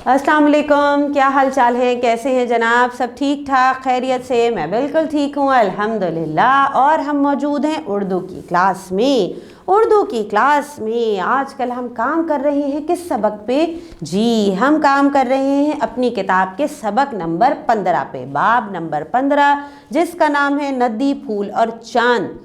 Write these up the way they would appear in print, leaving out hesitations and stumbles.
अस्सलाम वालेकुम, क्या हाल चाल है, कैसे हैं जनाब? सब ठीक ठाक खैरियत से? मैं बिल्कुल ठीक हूँ अल्हम्दुलिल्लाह। और हम मौजूद हैं उर्दू की क्लास में। उर्दू की क्लास में आजकल हम काम कर रहे हैं किस सबक पे? जी, हम काम कर रहे हैं अपनी किताब के सबक नंबर 15 पे, बाब नंबर 15, जिसका नाम है नदी, फूल और चांद।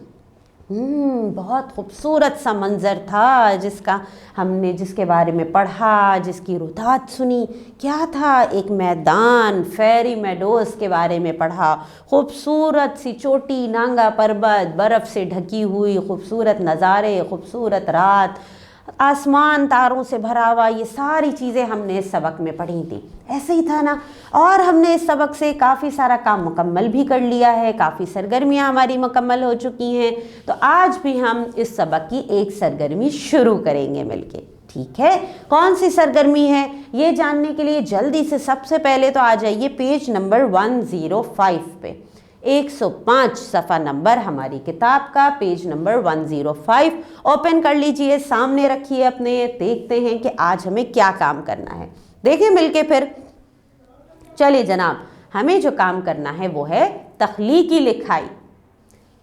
बहुत खूबसूरत सा मंज़र था जिसके बारे में पढ़ा, जिसकी रुदात सुनी। क्या था? एक मैदान, फेरी मेडोज़ के बारे में पढ़ा। खूबसूरत सी चोटी, नांगा पर्वत, बर्फ़ से ढकी हुई, खूबसूरत नज़ारे, खूबसूरत रात, आसमान तारों से भरा हुआ, ये सारी चीज़ें हमने इस सबक में पढ़ी थी। ऐसे ही था ना? और हमने इस सबक से काफ़ी सारा काम मुकम्मल भी कर लिया है, काफ़ी सरगर्मियाँ हमारी मुकम्मल हो चुकी हैं। तो आज भी हम इस सबक की एक सरगर्मी शुरू करेंगे मिलके, ठीक है? कौन सी सरगर्मी है ये जानने के लिए जल्दी से सबसे पहले तो आ जाइए पेज नंबर 105 पे। 105 सफ़ा नंबर हमारी किताब का, पेज नंबर 105 ओपन कर लीजिए, सामने रखिए अपने। देखते हैं कि आज हमें क्या काम करना है, देखें मिलके फिर। चलिए जनाब, हमें जो काम करना है वो है तख्लीकी लिखाई।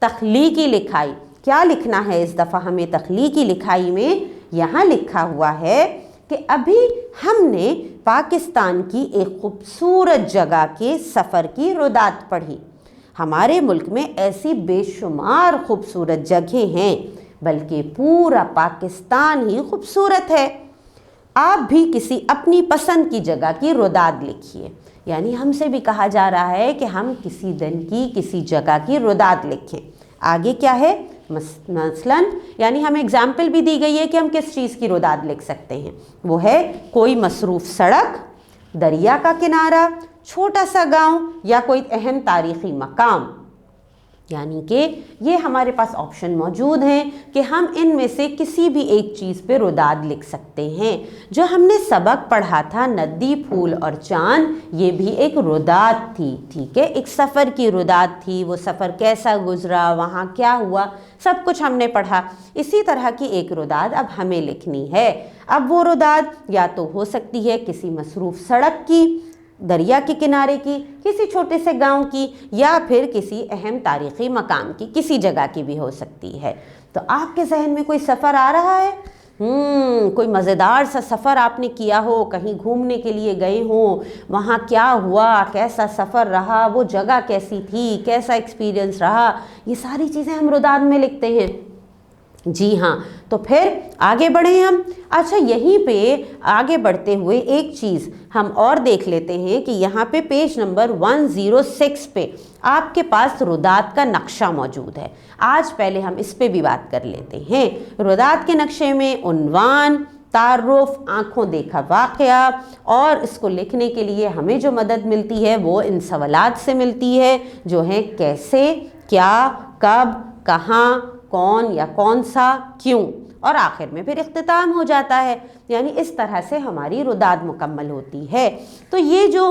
तख्लीकी लिखाई क्या लिखना है इस दफ़ा हमें? तख्लीकी लिखाई में यहाँ लिखा हुआ है कि अभी हमने पाकिस्तान की एक खूबसूरत जगह के सफ़र की रुदात पढ़ी। हमारे मुल्क में ऐसी बेशुमार खूबसूरत जगहें हैं, बल्कि पूरा पाकिस्तान ही खूबसूरत है। आप भी किसी अपनी पसंद की जगह की रुदात लिखिए। यानी हमसे भी कहा जा रहा है कि हम किसी दिन की किसी जगह की रुदात लिखें। आगे क्या है? मसलन यानी हमें एग्जाम्पल भी दी गई है कि हम किस चीज़ की रुदात लिख सकते हैं। वो है कोई मसरूफ़ सड़क, दरिया का किनारा, छोटा सा गांव या कोई अहम तारीख़ी मकाम। यानी कि ये हमारे पास ऑप्शन मौजूद हैं कि हम इनमें से किसी भी एक चीज़ पे रुदात लिख सकते हैं। जो हमने सबक पढ़ा था नदी, फूल और चांद, ये भी एक रुदात थी, ठीक है? एक सफ़र की रुदात थी। वो सफ़र कैसा गुजरा, वहाँ क्या हुआ, सब कुछ हमने पढ़ा। इसी तरह की एक रुदात अब हमें लिखनी है। अब वो रुदात या तो हो सकती है किसी मसरूफ़ सड़क की, दरिया के किनारे की, किसी छोटे से गांव की, या फिर किसी अहम तारीख़ी मकाम की, किसी जगह की भी हो सकती है। तो आपके जहन में कोई सफ़र आ रहा है? कोई मज़ेदार सा सफ़र आपने किया हो, कहीं घूमने के लिए गए हो, वहाँ क्या हुआ, कैसा सफ़र रहा, वो जगह कैसी थी, कैसा एक्सपीरियंस रहा, ये सारी चीज़ें हम रुदात में लिखते हैं। जी हाँ, तो फिर आगे बढ़ें हम। अच्छा, यहीं पे आगे बढ़ते हुए एक चीज़ हम और देख लेते हैं कि यहाँ पे पेज नंबर 106 पे आपके पास रुदात का नक्शा मौजूद है। आज पहले हम इस पे भी बात कर लेते हैं। रुदात के नक्शे में उन्वान, तारुफ, आँखों देखा वाक़या, और इसको लिखने के लिए हमें जो मदद मिलती है वो इन सवालात से मिलती है, जो हैं कैसे, क्या, कब, कहाँ, कौन या कौन सा, क्यों, और आखिर में फिर इख्तिताम हो जाता है। यानी इस तरह से हमारी रुदात मुकम्मल होती है। तो ये जो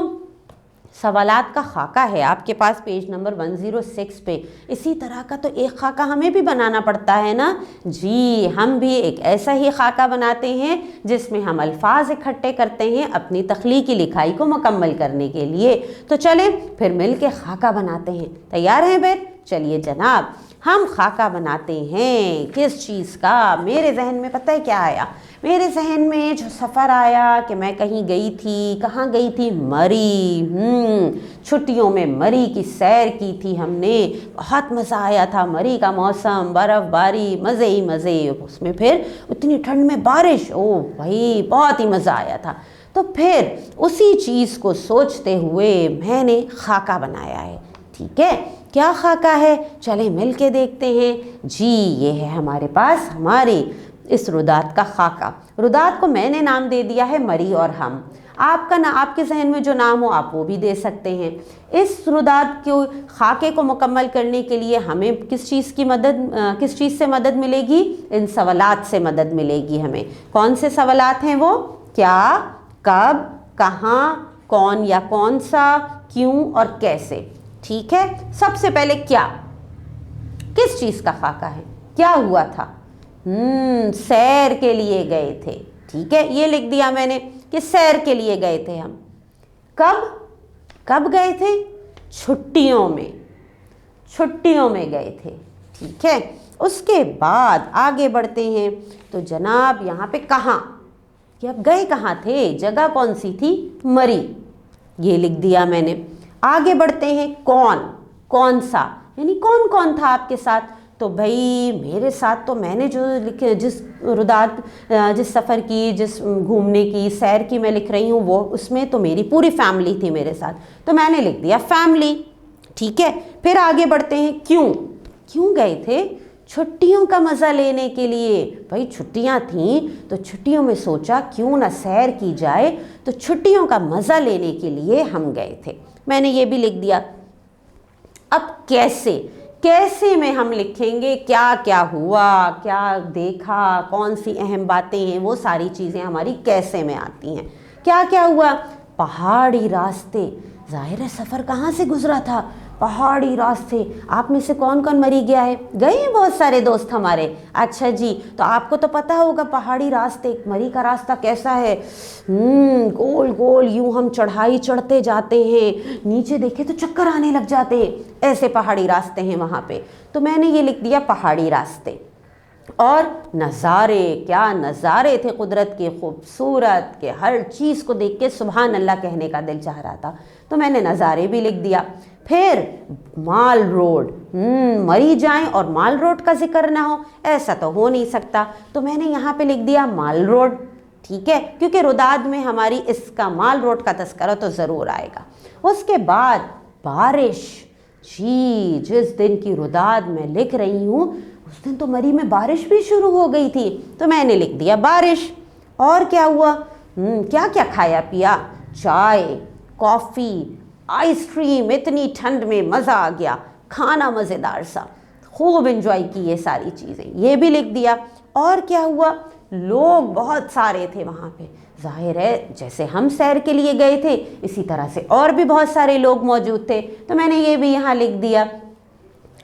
सवालात का खाका है आपके पास पेज नंबर 106 पे, इसी तरह का तो एक खाका हमें भी बनाना पड़ता है ना? जी, हम भी एक ऐसा ही खाका बनाते हैं जिसमें हम अल्फाज इकट्ठे करते हैं अपनी तख्लीकी लिखाई को मुकम्मल करने के लिए। तो चले फिर मिल के खाका बनाते हैं। तैयार हैं फिर? चलिए जनाब, हम खाका बनाते हैं। किस चीज़ का? मेरे जहन में पता है क्या आया? मेरे जहन में जो सफ़र आया कि मैं कहीं गई थी। कहाँ गई थी? मरी। छुट्टियों में मरी की सैर की थी हमने, बहुत मज़ा आया था। मरी का मौसम, बर्फ़बारी, मज़े ही मज़े, उसमें फिर उतनी ठंड में बारिश, ओह भाई बहुत ही मज़ा आया था। तो फिर उसी चीज़ को सोचते हुए मैंने खाका बनाया है, ठीक है? क्या खाका है? चले मिल के देखते हैं। जी, ये है हमारे पास हमारी इस रुदात का खाका। रुदात को मैंने नाम दे दिया है मरी और हम। आपके जहन में जो नाम हो आप वो भी दे सकते हैं। इस रुदात के खाके को मुकम्मल करने के लिए हमें किस चीज़ से मदद मिलेगी? इन सवालात से मदद मिलेगी हमें। कौन से सवालात हैं वो? क्या, कब, कहाँ, कौन या कौन सा, क्यों और कैसे, ठीक है? सबसे पहले क्या, किस चीज़ का खाका है? क्या हुआ था? सैर के लिए गए थे, ٹھیک ہے، یہ لکھ دیا میں نے کہ سیر کے لیے گئے تھے ہم۔ کب گئے تھے؟ چھٹیوں میں گئے تھے، ٹھیک ہے۔ اس کے بعد آگے بڑھتے ہیں تو جناب یہاں پہ کہاں، کہ اب گئے کہاں تھے، جگہ کون سی تھی؟ مری، یہ لکھ دیا میں نے۔ آگے بڑھتے ہیں کون سا، یعنی کون کون تھا آپ کے ساتھ؟ تو بھائی میرے ساتھ تو میں نے جو لکھے، جس سفر کی، جس گھومنے کی، سیر کی میں لکھ رہی ہوں، وہ اس میں تو میری پوری فیملی تھی میرے ساتھ، تو میں نے لکھ دیا فیملی، ٹھیک ہے۔ پھر آگے بڑھتے ہیں کیوں گئے تھے؟ چھٹیوں کا مزہ لینے کے لیے، بھائی چھٹیاں تھیں تو چھٹیوں میں سوچا کیوں نہ سیر کی جائے، تو چھٹیوں کا مزہ لینے کے لیے ہم گئے تھے، میں نے یہ بھی لکھ دیا۔ اب کیسے میں ہم لکھیں گے کیا کیا ہوا، کیا دیکھا، کون سی اہم باتیں ہیں، وہ ساری چیزیں ہماری کیسے میں آتی ہیں۔ کیا کیا ہوا؟ پہاڑی راستے، ظاہر ہے سفر کہاں سے گزرا تھا؟ پہاڑی راستے۔ آپ میں سے کون مری گیا ہے؟ گئے ہیں بہت سارے دوست ہمارے، اچھا جی، تو آپ کو تو پتہ ہوگا پہاڑی راستے، مری کا راستہ کیسا ہے، گول یوں ہم چڑھائی چڑھتے جاتے ہیں، نیچے دیکھے تو چکر آنے لگ جاتے ہیں، ایسے پہاڑی راستے ہیں وہاں پہ، تو میں نے یہ لکھ دیا پہاڑی راستے۔ اور نظارے، کیا نظارے تھے قدرت کے خوبصورت، کہ ہر چیز کو دیکھ کے سبحان اللہ کہنے کا دل چاہ رہا تھا، تو میں نے نظارے بھی لکھ دیا۔ پھر مال روڈ، مری جائیں اور مال روڈ کا ذکر نہ ہو، ایسا تو ہو نہیں سکتا، تو میں نے یہاں پہ لکھ دیا مال روڈ، ٹھیک ہے، کیونکہ روداد میں ہماری اس کا مال روڈ کا تذکرہ تو ضرور آئے گا۔ اس کے بعد بارش، جی جس دن کی روداد میں لکھ رہی ہوں اس دن تو مری میں بارش بھی شروع ہو گئی تھی، تو میں نے لکھ دیا بارش۔ اور کیا ہوا؟ کیا کیا کھایا پیا؟ چائے، کافی، آئس کریم، اتنی ٹھنڈ میں مزہ آ گیا، کھانا مزیدار سا، خوب انجوائے کی یہ ساری چیزیں، یہ بھی لکھ دیا۔ اور کیا ہوا؟ لوگ بہت سارے تھے وہاں پہ، ظاہر ہے جیسے ہم سیر کے لیے گئے تھے اسی طرح سے اور بھی بہت سارے لوگ موجود تھے، تو میں نے یہ بھی یہاں لکھ دیا۔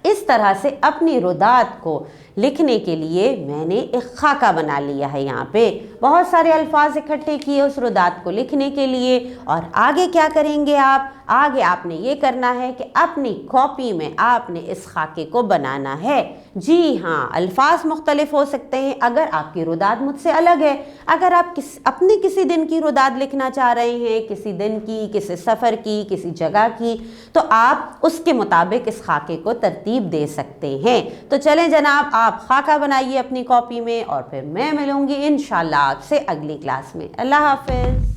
اس طرح سے اپنی روداد کو لکھنے کے لیے میں نے ایک خاکہ بنا لیا ہے، یہاں پہ بہت سارے الفاظ اکٹھے کیے اس روداد کو لکھنے کے لیے۔ اور آگے کیا کریں گے آگے آپ نے یہ کرنا ہے کہ اپنی کاپی میں آپ نے اس خاکے کو بنانا ہے۔ جی ہاں، الفاظ مختلف ہو سکتے ہیں، اگر آپ کی روداد مجھ سے الگ ہے، اگر آپ اپنی کسی دن کی روداد لکھنا چاہ رہے ہیں، کسی دن کی، کسی سفر کی، کسی جگہ کی، تو آپ اس کے مطابق اس خاکے کو ترتیب دے سکتے ہیں۔ تو چلیں جناب، آپ خاکہ بنائیے اپنی کاپی میں، اور پھر میں ملوں گی انشاءاللہ آپ سے اگلی کلاس میں۔ اللہ حافظ۔